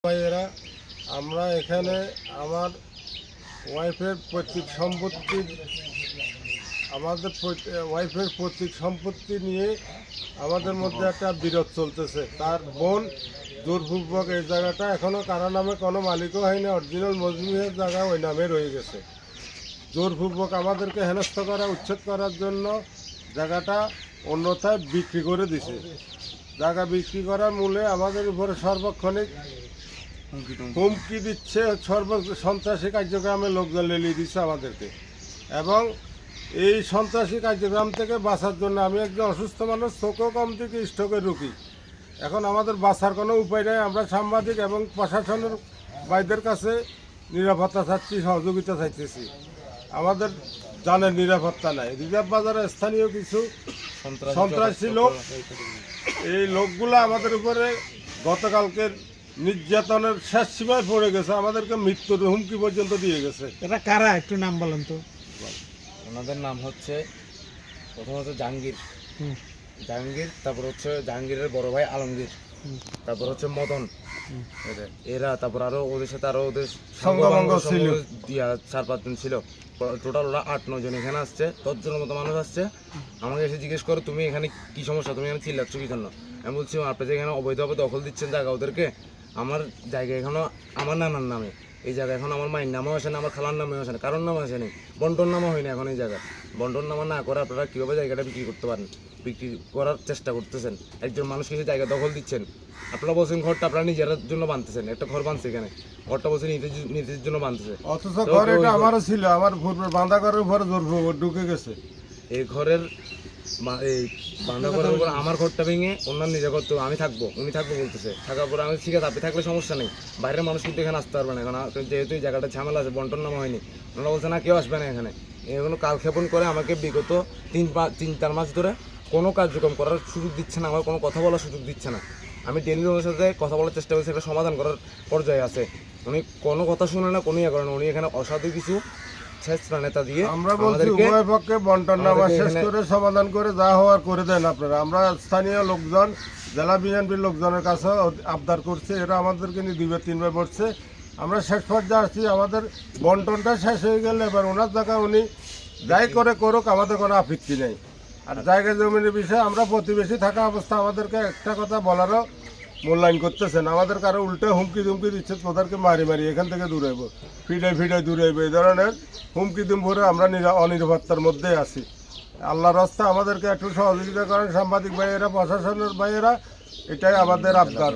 ভাইয়েরা, আমরা এখানে আমার ওয়াইফের পৈতৃক সম্পত্তি নিয়ে আমাদের মধ্যে একটা বিরোধ চলতেছে। তার বোন জোরপূর্বক এই জায়গাটা এখনও কারো নামে কোনো মালিকও হয়নি, অরিজিনাল মজদুরের জায়গা ওই নামে রয়ে গেছে। জোরপূর্বক আমাদেরকে হেনস্থ করা, উচ্ছেদ করার জন্য জায়গাটা অন্যথায় বিক্রি করে দিছে। জায়গা বিক্রি করার মূলে আমাদের উপরে সর্বক্ষণিক হুমকি দিচ্ছে, সন্ত্রাসী কার্যক্রমে লোকজন লেলিয়ে দিচ্ছে আমাদেরকে। এবং এই সন্ত্রাসী কার্যক্রম থেকে বাঁচার জন্য আমি একজন অসুস্থ মানুষ, চোখও কম থেকে স্ট্রোকের রোগী। এখন আমাদের বাঁচার কোনো উপায় নেই। আমরা সাংবাদিক এবং প্রশাসনের ভাইদের কাছে নিরাপত্তা চাচ্ছি, সহযোগিতা চাইতেছি। আমাদের জানের নিরাপত্তা নাই। রিজার্ভ বাজারে স্থানীয় কিছু সন্ত্রাসী লোক, এই লোকগুলো আমাদের উপরে গতকালকের নির্যাতনের শেষ সীমায় পড়ে গেছে, আমাদেরকে মৃত্যুর হুমকি পর্যন্ত দিয়ে গেছে। এটা কারা, একটু নাম বলেন তো। ওনাদের নাম হচ্ছে প্রথমত জাহাঙ্গীর, তারপর হচ্ছে জাহাঙ্গীরের বড় ভাই আলমগীর, তারপর হচ্ছে মদন, এরা তারপর আরো ওদের সাথে আরো ওদের সংঘবঙ্গ ছিল, 4-5 জন ছিল। টোটাল ওরা 8-9 জন এখানে আসছে, 10 জনের মতো মানুষ আসছে। আমাকে এসে জিজ্ঞেস করো তুমি এখানে কি সমস্যা, তুমি এখানে চিল্লাচ্ছ কি জন্য। আমি বলছি আপনাদের এখানে অবৈধভাবে দখল দিচ্ছেন জায়গা ওদেরকে। আমার জায়গা এখনো আমার নানার নামে, এই জায়গা এখন আমার মায়ের নামেও আসে না, আমার খালার নামেও আসে না, কারোর নামে আসে নেই, বন্টন নামও হয় না এখন। এই জায়গা বন্টন নামা না করে আপনারা কীভাবে জায়গাটা বিক্রি করতে পারেন? বিক্রি করার চেষ্টা করতেছেন, একজন মানুষ কিছু জায়গা দখল দিচ্ছেন। আপনারা বলছেন ঘরটা আপনারা নিজের জন্য বাঁধতেছেন, একটা ঘর বাঁধছে এখানে, ঘরটা বলছে নিজের জন্য বাঁধতেছে, অথচ ঘর এটা আমারও ছিল, আমার বাঁধা ঘরের উপরে জোর ঢুকে গেছে। এই ঘরের এই বাঁধা ঘরের উপর আমার ঘরটা ভেঙে ওনার নিজে ঘর, তো আমি থাকবো, উনি থাকবো বলতেছে। থাকার পরে আমি ঠিক আছে আপনি থাকলে সমস্যা নেই, বাইরের মানুষ কিন্তু এখানে আসতে পারবে না, এখন যেহেতু এই জায়গাটা ঝামেলা আছে, বন্টন নামা হয়নি। ওনারা বলছে না কেউ আসবে না এখানে। এগুলো কালক্ষেপণ করে আমাকে বিগত 3-4 মাস ধরে কোনো কার্যক্রম করার সুযোগ দিচ্ছে না, আমার কোনো কথা বলার সুযোগ দিচ্ছে না। আমি ডেলি ওনার সাথে কথা বলার চেষ্টা করছি, একটা সমাধান করার পর্যায়ে আছে, উনি কোনো কথা শুনে না, কোনো ইয়ে করে না। উনি এখানে অসাধু কিছু নেতা দিয়ে আমরা বলছি উভয় পক্ষে বন্টন নামা শেষ করে সমাধান করে যা হওয়ার করে দেন আপনারা। আমরা স্থানীয় লোকজন, জেলা বিএনপির লোকজনের কাছে আবদার করছি, এরা আমাদেরকে নিয়ে 2-3 পড়ছে। আমরা শেষ পর্যায়ে আসছি, আমাদের বন্টনটা শেষ হয়ে গেলে এবার ওনার জায়গা উনি যাই করে করুক, আমাদের কোনো আপত্তি নেই। আর জায়গা জমিনের বিষয়ে আমরা প্রতিবেশী থাকা অবস্থা আমাদেরকে একটা কথা বলারও মূল্যায়ন করতেছেন। আমাদের কারো উল্টে হুমকি ধুমকি দিচ্ছে, তোদেরকে মারি এখান থেকে দূরে হইব, ফিডে দূরে হইব, এই ধরনের হুমকি ধুমপুরে আমরা অনিরাপত্তার মধ্যে আছি। আল্লাহর রাস্তা আমাদেরকে একটু সহযোগিতা করেন সাংবাদিক ভাইয়েরা, প্রশাসনের ভাইয়েরা, এটাই আমাদের আবদার।